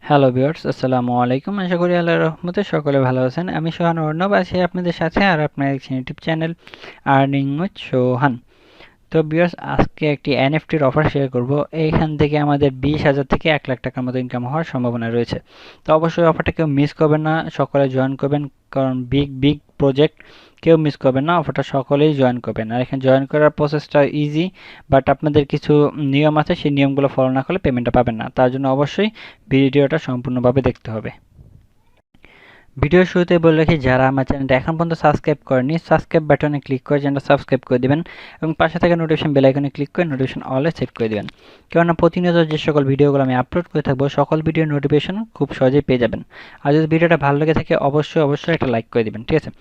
Hello viewers, আসসালামু আলাইকুম। আশা করি আল্লাহর রহমতে সকলে ভালো আছেন। আমি সোহান অর্ণব আছি আপনাদের সাথে, আর আপনার ইউটিউব চ্যানেল আর্নিং উইথ সোহান। তো ভিউয়ার্স, আজকে একটি এনএফটির অফার শেয়ার করব। এইখান থেকে আমাদের 20,000 থেকে 1 লাখ টাকার মতো ইনকাম হওয়ার সম্ভাবনা রয়েছে। তো অবশ্যই অফারটা কেউ মিস করবেন না, সকলে জয়েন করবেন, কারণ বিগ বিগ প্রজেক্ট কেউ মিস করবেন না। অফারটা সকলেই জয়েন করবেন, আর এখানে জয়েন করার প্রসেসটা ইজি, বাট আপনাদের কিছু নিয়ম আছে, সেই নিয়মগুলো ফলো না করলে পেমেন্টটা পাবেন না। তার জন্য অবশ্যই ভিডিওটা সম্পূর্ণভাবে দেখতে হবে। ভিডিওর শুরুতে বলে রাখি, যারা আমার চ্যানেলটা এখন পর্যন্ত সাবস্ক্রাইব করেনি, সাবস্ক্রাইব বাটনে ক্লিক করে চ্যানেলটা সাবস্ক্রাইব করে দিবেন এবং পাশে থাকা নোটিফিকেশন বেল আইকনে ক্লিক করে নোটিফিকেশন অলে সেট করে দিবেন। কেননা প্রতিনিয়ত যে সকল ভিডিওগুলো আমি আপলোড করে থাকবো, সকল ভিডিওর নোটিফিকেশন খুব সহজেই পেয়ে যাবেন। আর যদি ভিডিওটা ভালো লেগে থাকে অবশ্যই একটা লাইক করে দিবেন, ঠিক আছে?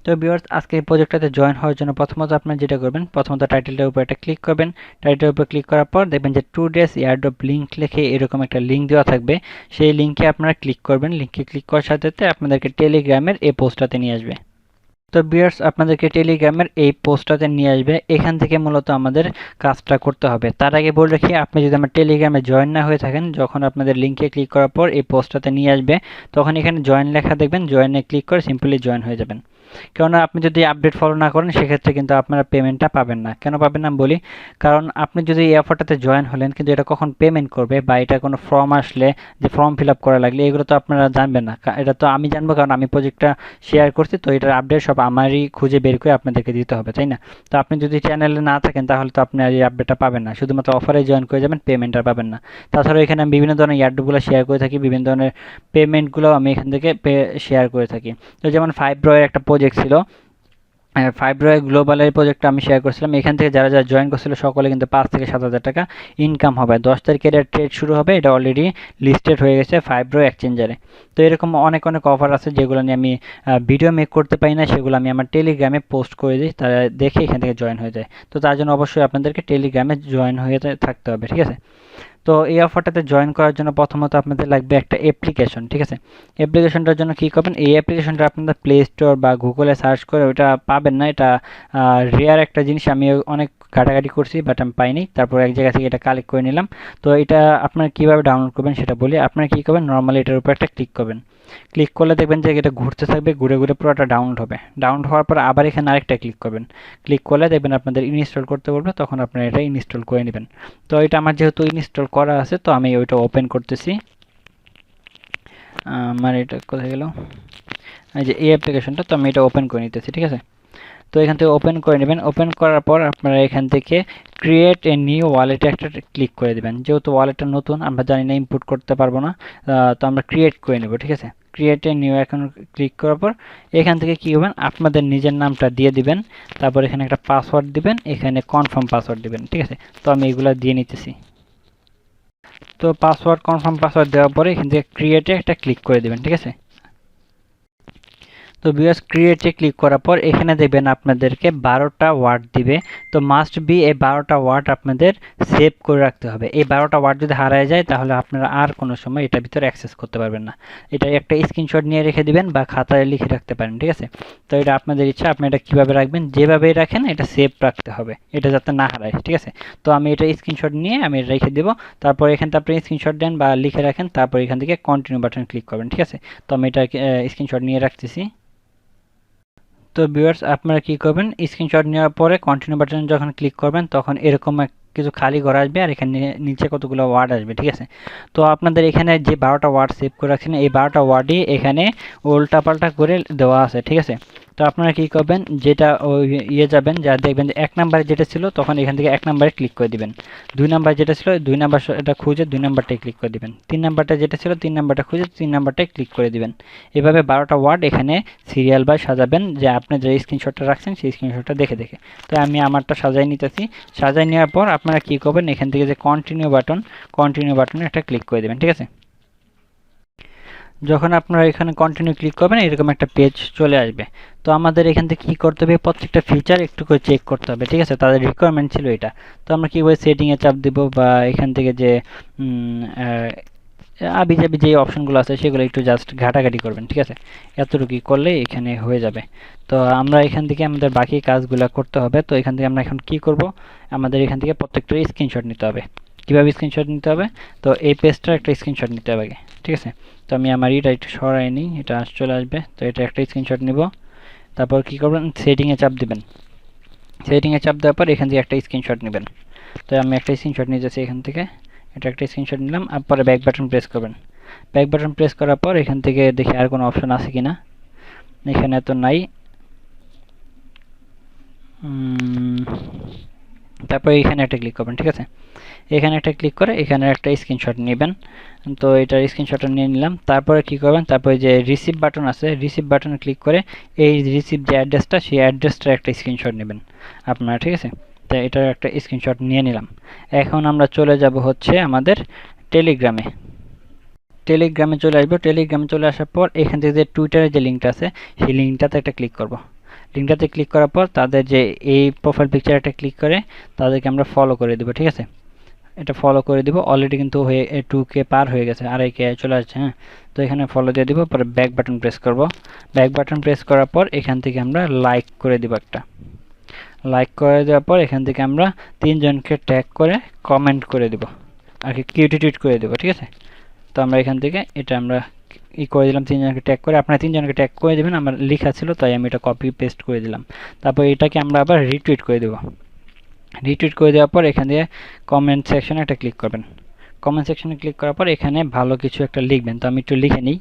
তো ভিউয়ার্স, আজকে এই প্রজেক্টটাতে জয়েন হওয়ার জন্য প্রথমত আপনারা যেটা করবেন, প্রথমত টাইটেলটার উপর একটা ক্লিক করবেন। টাইটেলের উপর ক্লিক করার পর দেখবেন যে 2 days এয়ারড্রপ লিঙ্ক লিখে এরকম একটা লিঙ্ক দেওয়া থাকবে। সেই লিঙ্কে আপনারা ক্লিক করবেন। লিঙ্কে ক্লিক করার সাথে সাথে আপনাদেরকে টেলিগ্রামের এই পোস্টটাতে নিয়ে আসবে। তো ভিউয়ার্স, আপনাদেরকে টেলিগ্রামের এই পোস্টটাতে নিয়ে আসবে। এখান থেকে মূলত আমাদের কাজটা করতে হবে। তার আগে বলে রাখি, আপনি যদি আমার টেলিগ্রামে জয়েন না হয়ে থাকেন, যখন আপনাদের লিঙ্কে ক্লিক করার পর এই পোস্টটাতে নিয়ে আসবে, তখন এখানে জয়েন লেখা দেখবেন, জয়েনে ক্লিক করে সিম্পলি জয়েন হয়ে যাবেন। কেননা আপনি যদি আপডেট ফলো না করেন, সেক্ষেত্রে কিন্তু আপনারা পেমেন্টটা পাবেন না। কেন পাবেন না বলি, কারণ আপনি যদি এই অফারটাতে জয়েন হলেন, কিন্তু এটা কখন পেমেন্ট করবে বা এটা কোনো ফর্ম আসলে, যে ফর্ম ফিল আপ করা লাগলে, এগুলো তো আপনারা জানবেন না। এটা তো আমি জানবো, কারণ আমি প্রজেক্টটা শেয়ার করছি, তো এটার আপডেট সব আমারই খুঁজে বের করে আপনাদেরকে দিতে হবে, তাই না? তো আপনি যদি চ্যানেলে না থাকেন, তাহলে তো আপনি আর এই আপডেটটা পাবেন না। শুধুমাত্র অফারে জয়েন করে যাবেন, পেমেন্টটা পাবেন না। তাছাড়াও এখানে আমি বিভিন্ন ধরনের এয়ারড্রপগুলো শেয়ার করে থাকি, বিভিন্ন ধরনের পেমেন্টগুলো আমি এখান থেকে শেয়ার করে থাকি। তো যেমন 5 রয়ের একটা প্রজেক্ট ছিল, 5 রয় গ্লোবালের প্রজেক্টটা আমি শেয়ার করেছিলাম। এখান থেকে যারা যারা জয়েন করছিল, সকলে কিন্তু 5 থেকে 7,000 টাকা ইনকাম হবে। 10 তারিখে এটা ট্রেড শুরু হবে, এটা অলরেডি লিস্টেড হয়ে গেছে 5 রয় এক্সচেঞ্জারে। তো এরকম অনেক অনেক অফার আছে, যেগুলো নিয়ে আমি ভিডিও মেক করতে পারি না, সেগুলো আমি আমার টেলিগ্রামে পোস্ট করে দিই, তারা দেখে এখান থেকে জয়েন হয়ে যায়। তো তার জন্য অবশ্যই আপনাদেরকে টেলিগ্রামে জয়েন হয়ে থাকতে হবে, ঠিক আছে? তো এই অফারটাতে জয়েন করার জন্য প্রথমত আপনাদের লাগবে একটা অ্যাপ্লিকেশন, ঠিক আছে? অ্যাপ্লিকেশনটার জন্য কী করবেন, এই অ্যাপ্লিকেশনটা আপনাদের প্লে স্টোর বা গুগলে সার্চ করে ওটা পাবেন না। এটা রেয়ার একটা জিনিস, আমি অনেক ঘাটাঘাটি করছি, বাট আমি পাইনি। তারপর এক জায়গা থেকে এটা কালেক্ট করে নিলাম। তো এটা আপনারা কীভাবে ডাউনলোড করবেন সেটা বলি। আপনারা কী করবেন, নর্মালি এটার উপর একটা ক্লিক করবেন। ক্লিক করলে দেখবেন যে এটা ঘুরতে থাকবে, ঘুরে ঘুরে পুরোটা ডাউনলোড হবে। ডাউনলোড হওয়ার পর আবার এখানে আরেকটা ক্লিক করবেন। ক্লিক করলে দেখবেন আপনাদের ইনস্টল করতে বলবে, তখন আপনারা এটা ইনস্টল করে নেবেন। তো এটা আমার যেহেতু ইনস্টল করা আছে, তো আমি ওইটা ওপেন করতেছি। আমার এটা কোথায় গেল, এই যে এই অ্যাপ্লিকেশনটা, তো আমি এটা ওপেন করে নিতেছি, ঠিক আছে? তো এখান থেকে ওপেন করে নেবেন। ওপেন করার পর আপনারা এখান থেকে ক্রিয়েট এ নিউ ওয়ালেটে একটা ক্লিক করে দেবেন। যেহেতু ওয়ালেটটা নতুন, আমরা জানি না, ইনপুট করতে পারবো না, তো আমরা ক্রিয়েট করে নেব, ঠিক আছে? Create a new account click করার পর এখান থেকে কী করবেন, আপনাদের নিজের নামটা দিয়ে দিবেন। তারপর এখানে একটা পাসওয়ার্ড দিবেন, এখানে কনফার্ম পাসওয়ার্ড দিবেন, ঠিক আছে? তো আমি এগুলো দিয়ে নিতেছি। তো পাসওয়ার্ড, কনফার্ম পাসওয়ার্ড দেওয়ার পরে এখান থেকে ক্রিয়েটে একটা ক্লিক করে দেবেন, ঠিক আছে? তো ভিউয়ার্স, ক্রিয়েটে ক্লিক করার পর এখানে দেখবেন আপনাদেরকে 12টা ওয়ার্ড দিবে। তো মাস্ট বি এই 12টা ওয়ার্ড আপনাদের সেভ করে রাখতে হবে। এই 12টা ওয়ার্ড যদি হারায় যায়, তাহলে আপনারা আর কোনো সময় এটার ভিতরে অ্যাক্সেস করতে পারবেন না। এটা একটা স্ক্রিনশট নিয়ে রেখে দিবেন বা খাতায় লিখে রাখতে পারেন, ঠিক আছে? তো এটা আপনাদের ইচ্ছা, আপনি এটা কীভাবে রাখবেন। যেভাবেই রাখেন, এটা সেভ রাখতে হবে, এটা যাতে না হারায়, ঠিক আছে? তো আমি এটা স্ক্রিনশট নিয়ে আমি রেখে দেবো। তারপর এখান থেকে আপনি স্ক্রিনশট দেন বা লিখে রাখেন, তারপর এখান থেকে কন্টিনিউ বাটন ক্লিক করবেন, ঠিক আছে? তো আমি এটা স্ক্রিনশট নিয়ে রাখতেছি। তো ভিউয়ার্স, আপনারা কী করবেন, স্ক্রিনশট নেওয়ার পরে কন্টিনিউ বাটনে যখন ক্লিক করবেন, তখন এরকম কিছু খালি ঘর আসবে, আর এখানে নিচে কতগুলো ওয়ার্ড আসবে, ঠিক আছে? তো আপনাদের এখানে যে 12টা ওয়ার্ড সেভ করে রাখছেন, এই 12টা ওয়ার্ডই এখানে উল্টাপাল্টা করে দেওয়া আছে, ঠিক আছে? তো আপনারা কী করবেন, যেটা ওই যাবেন, যা দেখবেন যে 1 নাম্বারে যেটা ছিল, তখন এখান থেকে 1 নাম্বারে ক্লিক করে দিবেন। 2 নাম্বার যেটা ছিল, 2 নাম্বার এটা খুঁজে 2 নাম্বারটাই ক্লিক করে দিবেন। 3 নাম্বারটা যেটা ছিল, 3 নাম্বারটা খুঁজে 3 নাম্বারটাই ক্লিক করে দিবেন। এভাবে 12টা ওয়ার্ড এখানে সিরিয়াল বাই সাজাবেন, যে আপনি যে স্ক্রিনশটটা রাখছেন সেই স্ক্রিনশটটা দেখে দেখে। তো আমি আমারটা সাজাই নিতেছি। সাজাই নেওয়ার পর আপনারা কী করবেন, এখান থেকে যে কন্টিনিউ বাটনে একটা ক্লিক করে দেবেন, ঠিক আছে? যখন আপনারা এখানে কন্টিনিউ ক্লিক করবেন, এরকম একটা পেজ চলে আসবে। তো আমাদের এখান থেকে কী করতে হবে, প্রত্যেকটা ফিচার একটু করে চেক করতে হবে, ঠিক আছে? তাদের রিকোয়ারমেন্ট ছিল এটা। তো আমরা কীভাবে সেটিংয়ে চাপ দেব, বা এখান থেকে যে আবিজাবি যে অপশনগুলো আছে, সেগুলো একটু জাস্ট ঘাটাঘাটি করবেন, ঠিক আছে? এতটুকুই করলে এখানে হয়ে যাবে। তো আমরা এখান থেকে আমাদের বাকি কাজগুলো করতে হবে। তো এখান থেকে আমরা এখন কি করব, আমাদের এখান থেকে প্রত্যেকটা স্ক্রিনশট নিতে হবে। কীভাবে স্ক্রিনশট নিতে হবে, তো এই পেজটার একটা স্ক্রিনশট নিতে হবে আগে, ঠিক আছে। তো আমি আমার এটা একটু সরাই নিই, এটা চলে আসবে। তো এটা একটা স্ক্রিনশট নিব, তারপর কী করবেন, সেটিংয়ে চাপ দিবেন। সেটিংয়ে চাপ দেওয়ার পর এখান থেকে একটা স্ক্রিনশট নেবেন। তো আমি একটা স্ক্রিনশট নিতেছি এখান থেকে, এটা একটা স্ক্রিনশট নিলাম। আর পরে ব্যাক বাটন প্রেস করবেন। ব্যাক বাটন প্রেস করার পর এখান থেকে দেখি আর কোনো অপশন আছে কিনা, এখানে তো নাই। তারপরে এখানে একটা ক্লিক করবেন, ঠিক আছে। এখানে একটা ক্লিক করে এখানে একটা স্ক্রিনশট নেবেন। তো এটার স্ক্রিনশটটা নিয়ে নিলাম। তারপরে কি করবেন, তারপরে যে রিসিভ বাটন আছে, রিসিভ বাটনে ক্লিক করে এই রিসিভ যে অ্যাড্রেসটা, সেই অ্যাড্রেসটার একটা স্ক্রিনশট নেবেন আপনারা, ঠিক আছে। তো এটার একটা স্ক্রিনশট নিয়ে নিলাম। এখন আমরা চলে যাব হচ্ছে আমাদের টেলিগ্রামে। টেলিগ্রামে চলে আসবো। টেলিগ্রামে চলে আসার পর এখান থেকে যে টুইটারের যে লিঙ্কটা আছে, সেই লিঙ্কটাতে একটা ক্লিক করব। লিঙ্কটাতে ক্লিক করার পর তাদের যে এই প্রোফাইল পিকচার একটা ক্লিক করে তাদেরকে আমরা ফলো করে দেবো, ঠিক আছে। এটা ফলো করে দিব। অলরেডি কিন্তু হয়ে 2K পার হয়ে গেছে, 2.5K চলে আসছে, হ্যাঁ। তো এখানে ফলো দিয়ে দিব, পরে ব্যাক বাটন প্রেস করব। ব্যাক বাটন প্রেস করার পর এখান থেকে আমরা লাইক করে দিব একটা। লাইক করে দেওয়ার পর এখান থেকে আমরা 3 জনকে ট্যাগ করে কমেন্ট করে দিব, আর কি কিউটি টুইট করে দেবো, ঠিক আছে। তো আমরা এখান থেকে এটা আমরা করে দিলাম, 3 জনকে ট্যাগ করে। আপনারা 3 জনকে ট্যাগ করে দেবেন, আমার লেখা ছিল তাই আমি এটা কপি পেস্ট করে দিলাম। তারপর এটাকে আমরা আবার রিটুইট করে দেবো। রিটুইট করে দেওয়ার পর এখান থেকে কমেন্ট সেকশনে একটা ক্লিক করবেন। কমেন্ট সেকশনে ক্লিক করার পর এখানে ভালো কিছু একটা লিখবেন। তো আমি একটু লিখে নিই,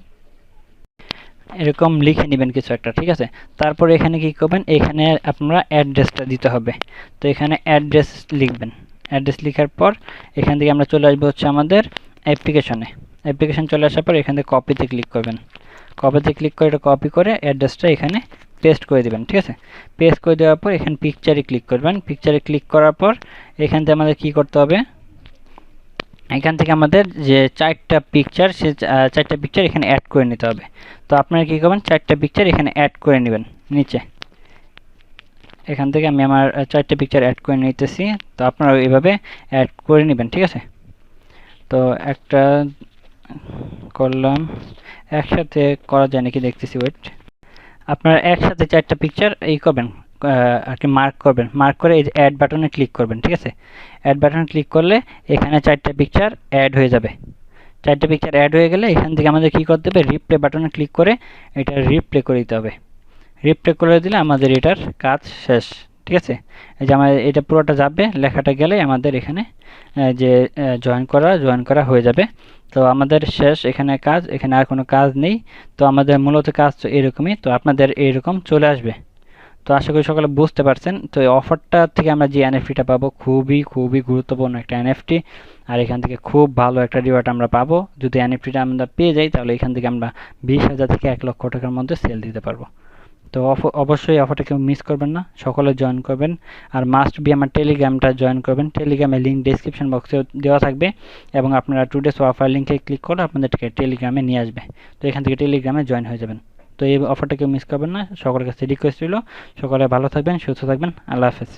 এরকম লিখে নেবেন কিছু একটা, ঠিক আছে। তারপর এখানে কি করবেন, এখানে আপনারা অ্যাড্রেসটা দিতে হবে। তো এখানে অ্যাড্রেস লিখবেন। অ্যাড্রেস লেখার পর এখান থেকে আমরা চলে আসবো হচ্ছে আমাদের অ্যাপ্লিকেশনে। অ্যাপ্লিকেশন চলে আসার পর এখান থেকে কপিতে ক্লিক করবেন। কপিতে ক্লিক করে এটা কপি করে অ্যাড্রেসটা এখানে পেস্ট করে দেবেন, ঠিক আছে। পেস্ট করে দেওয়ার পর এখানে পিকচারে ক্লিক করবেন। পিকচারে ক্লিক করার পর এখান থেকে আমাদের কি করতে হবে, এখান থেকে আমাদের যে 4টা পিকচার, সে 4টা পিকচার এখানে অ্যাড করে নিতে হবে। তো আপনারা কী করবেন, 4টা পিকচার এখানে অ্যাড করে নেবেন নিচে। এখান থেকে আমি আমার 4টা পিকচার অ্যাড করে নিতেছি। তো আপনারা এইভাবে অ্যাড করে নেবেন, ঠিক আছে। তো একটা করলাম, একসাথে করা যায় নাকি দেখতেছি, ওয়েট। আপনারা একসাথে 4টা পিকচার এই করবেন, আর কি মার্ক করবেন। মার্ক করে এই যে অ্যাড বাটনে ক্লিক করবেন, ঠিক আছে। অ্যাড বাটনে ক্লিক করলে এখানে 4টা পিকচার অ্যাড হয়ে যাবে। 4টা পিকচার অ্যাড হয়ে গেলে এখান থেকে আমাদের কী করতে হবে, রিপ্লে বাটনে ক্লিক করে এটা রিপ্লে করে দিতে হবে। রিপ্লে করে দিলে আমাদের এটার কাজ শেষ, ঠিক আছে। এই যে আমাদের এটা পুরোটা যাবে, লেখাটা গেলে আমাদের এখানে যে জয়েন করা হয়ে যাবে। তো আমাদের শেষ এখানে কাজ, এখানে আর কোনো কাজ নেই। তো আমাদের মূলত কাজ তো এরকমই। তো আপনাদের এইরকম চলে আসবে। তো আশা করি সকলে বুঝতে পারছেন। তো এই অফারটা থেকে আমরা যে এনএফটিটা পাবো, খুবই খুবই গুরুত্বপূর্ণ একটা এনএফটি। আর এখান থেকে খুব ভালো একটা রিওয়ার্ড আমরা পাবো। যদি এনএফটিটা আমরা পেয়ে যাই তাহলে এখান থেকে আমরা 20,000 থেকে 1 লক্ষ টাকার মধ্যে সেল দিতে পারবো। তো অবশ্যই অফারটা কেউ মিস করবেন না, সকলে জয়েন করবেন। আর মাস্ট বি আমার টেলিগ্রামটা জয়েন করবেন। টেলিগ্রামের লিঙ্ক ডেসক্রিপশন বক্সে দেওয়া থাকবে, এবং আপনারা টুডেস অফার লিঙ্কে ক্লিক করে আপনাদেরকে টেলিগ্রামে নিয়ে আসবে। তো এখান থেকে টেলিগ্রামে জয়েন হয়ে যাবেন। তো এই অফারটা কেউ মিস করবেন না, সকলের কাছে রিকোয়েস্ট রইল। সকলে ভালো থাকবেন, সুস্থ থাকবেন। আল্লাহ হাফেজ।